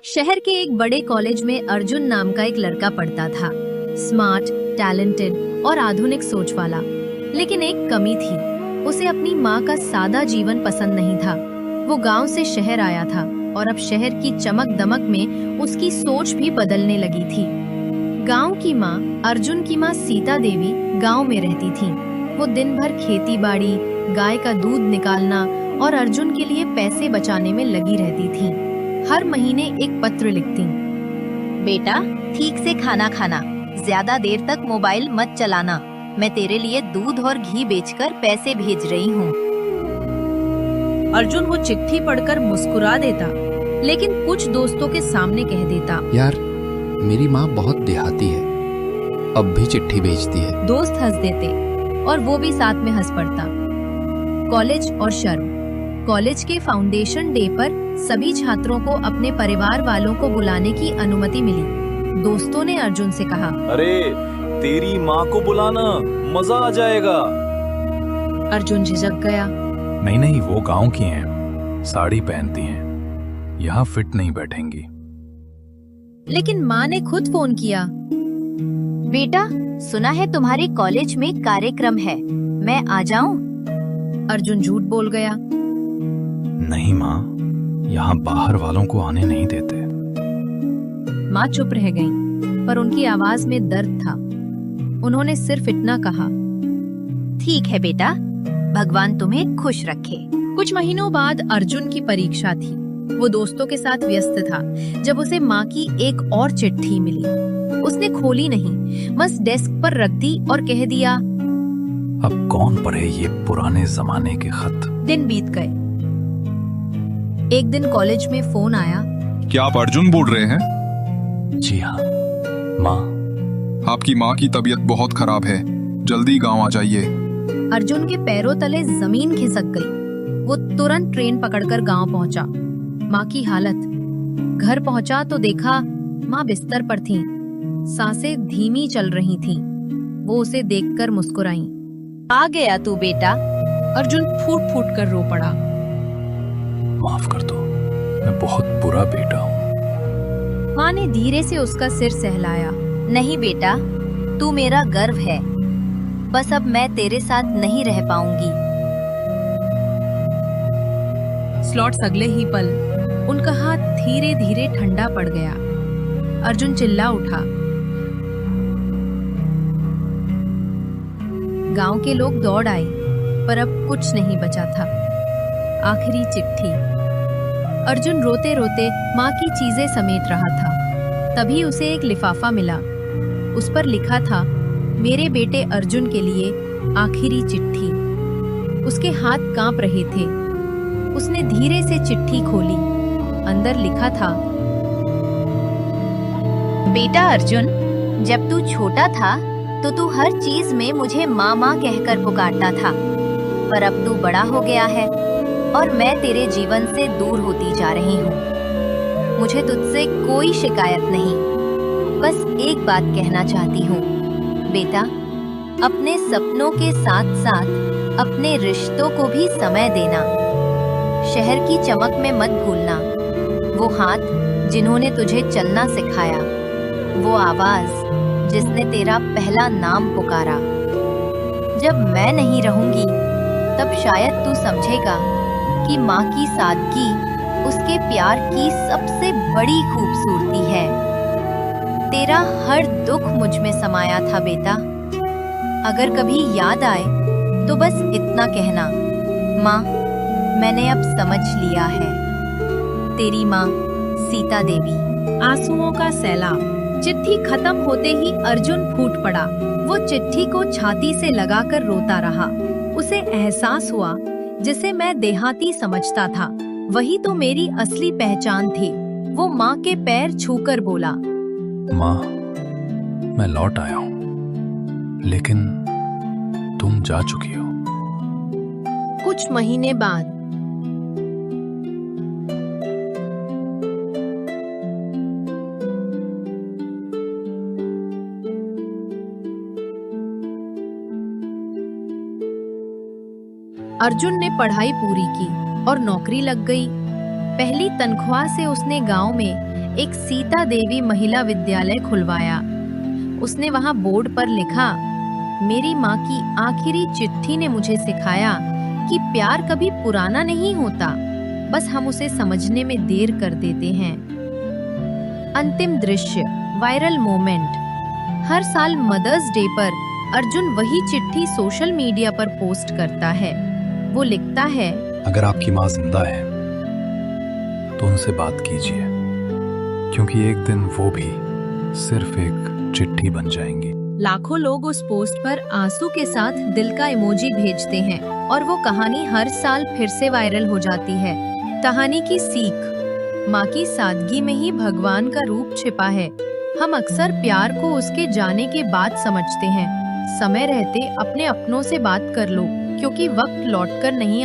शहर के एक बड़े कॉलेज में अर्जुन नाम का एक लड़का पढ़ता था। स्मार्ट, टैलेंटेड और आधुनिक सोच वाला। लेकिन एक कमी थी, उसे अपनी माँ का सादा जीवन पसंद नहीं था। वो गांव से शहर आया था और अब शहर की चमक दमक में उसकी सोच भी बदलने लगी थी। गांव की माँ, अर्जुन की माँ सीता देवी, गांव में रहती थी। वो दिन भर खेती बाड़ी, गाय का दूध निकालना और अर्जुन के लिए पैसे बचाने में लगी रहती थी। हर महीने एक पत्र लिखती। बेटा, ठीक से खाना खाना, ज्यादा देर तक मोबाइल मत चलाना। मैं तेरे लिए दूध और घी बेचकर पैसे भेज रही हूँ। अर्जुन वो चिट्ठी पढ़कर मुस्कुरा देता, लेकिन कुछ दोस्तों के सामने कह देता, यार, मेरी माँ बहुत देहाती है, अब भी चिट्ठी भेजती है। दोस्त हंस देते और वो भी साथ में हंस पड़ता। कॉलेज और शर्म। कॉलेज के फाउंडेशन डे पर सभी छात्रों को अपने परिवार वालों को बुलाने की अनुमति मिली। दोस्तों ने अर्जुन से कहा, अरे तेरी माँ को बुलाना, मजा आ जाएगा। अर्जुन झिझक गया। नहीं, वो गांव की हैं, साड़ी पहनती हैं, यहाँ फिट नहीं बैठेंगी। लेकिन माँ ने खुद फोन किया। बेटा, सुना है तुम्हारे कॉलेज में कार्यक्रम है, मैं आ जाऊं? अर्जुन झूठ बोल गया। नहीं माँ, यहाँ बाहर वालों को आने नहीं देते। माँ चुप रह गईं, पर उनकी आवाज में दर्द था। उन्होंने सिर्फ इतना कहा, ठीक है बेटा, भगवान तुम्हें खुश रखे। कुछ महीनों बाद अर्जुन की परीक्षा थी। वो दोस्तों के साथ व्यस्त था जब उसे माँ की एक और चिट्ठी मिली। उसने खोली नहीं, बस डेस्क पर रख दी और कह दिया, अब कौन पढ़े ये पुराने जमाने के खत। दिन बीत गए। एक दिन कॉलेज में फोन आया। क्या आप अर्जुन बोल रहे हैं? जी हाँ माँ। आपकी माँ की तबीयत बहुत खराब है, जल्दी गांव आ जाइए। अर्जुन के पैरों तले जमीन खिसक गई। वो तुरंत ट्रेन पकड़कर गांव पहुंचा। माँ की हालत। घर पहुंचा तो देखा माँ बिस्तर पर थीं। सांसें धीमी चल रही थीं। वो उसे देखकर मुस्कुराई। आ गया तू बेटा? अर्जुन फूट फूट कर रो पड़ा। माफ कर दो, मैं बहुत बुरा बेटा हूँ। माँ ने धीरे से उसका सिर सहलाया। नहीं बेटा, तू मेरा गर्व है, बस अब मैं तेरे साथ नहीं रह पाऊंगी। स्लॉट्स अगले ही पल उनका हाथ धीरे धीरे ठंडा पड़ गया। अर्जुन चिल्ला उठा। गांव के लोग दौड़ आए, पर अब कुछ नहीं बचा था। आखिरी चिट्ठी। अर्जुन रोते रोते माँ की चीजें समेट रहा था। तभी उसे एक लिफाफा मिला। उस पर लिखा था, मेरे बेटे अर्जुन के लिए आखिरी चिट्ठी। उसके हाथ कांप रहे थे। उसने धीरे से चिट्ठी खोली। अंदर लिखा था, बेटा अर्जुन, जब तू छोटा था तो तू हर चीज में मुझे माँ माँ कहकर पुकारता था, पर अब तू बड़ा हो गया है और मैं तेरे जीवन से दूर होती जा रही हूँ। मुझे तुझसे कोई शिकायत नहीं, बस एक बात कहना चाहती हूँ। बेटा, अपने सपनों के साथ साथ अपने रिश्तों को भी समय देना। शहर की चमक में मत भूलना। वो हाथ जिन्होंने तुझे चलना सिखाया, वो आवाज जिसने तेरा पहला नाम पुकारा। जब मैं नहीं रहूंगी तब शायद तू समझेगा कि माँ की सादगी उसके प्यार की सबसे बड़ी खूबसूरती है। तेरा हर दुख मुझ में समाया था बेटा। अगर कभी याद आए तो बस इतना कहना, माँ, मैंने अब समझ लिया है। तेरी माँ, सीता देवी। आंसुओं का सैलाब। चिट्ठी खत्म होते ही अर्जुन फूट पड़ा। वो चिट्ठी को छाती से लगाकर रोता रहा। उसे एहसास हुआ, जिसे मैं देहाती समझता था वही तो मेरी असली पहचान थी। वो माँ के पैर छूकर बोला, माँ, मैं लौट आया हूँ, लेकिन तुम जा चुकी हो। कुछ महीने बाद अर्जुन ने पढ़ाई पूरी की और नौकरी लग गई। पहली तनख्वाह से उसने गांव में एक सीता देवी महिला विद्यालय खुलवाया। उसने वहां बोर्ड पर लिखा, मेरी माँ की आखिरी चिट्ठी ने मुझे सिखाया कि प्यार कभी पुराना नहीं होता, बस हम उसे समझने में देर कर देते हैं। अंतिम दृश्य, वायरल मोमेंट। हर साल मदर्स डे पर अर्जुन वही चिट्ठी सोशल मीडिया पर पोस्ट करता है। वो लिखता है, अगर आपकी माँ जिंदा है तो उनसे बात कीजिए, क्योंकि एक दिन वो भी सिर्फ एक चिट्ठी बन जाएंगी। लाखों लोग उस पोस्ट पर आंसू के साथ दिल का इमोजी भेजते हैं और वो कहानी हर साल फिर से वायरल हो जाती है। कहानी की सीख, माँ की सादगी में ही भगवान का रूप छिपा है। हम अक्सर प्यार को उसके जाने के बाद समझते हैं। समय रहते अपने अपनों से बात कर लो, क्योंकि वक्त लौटकर नहीं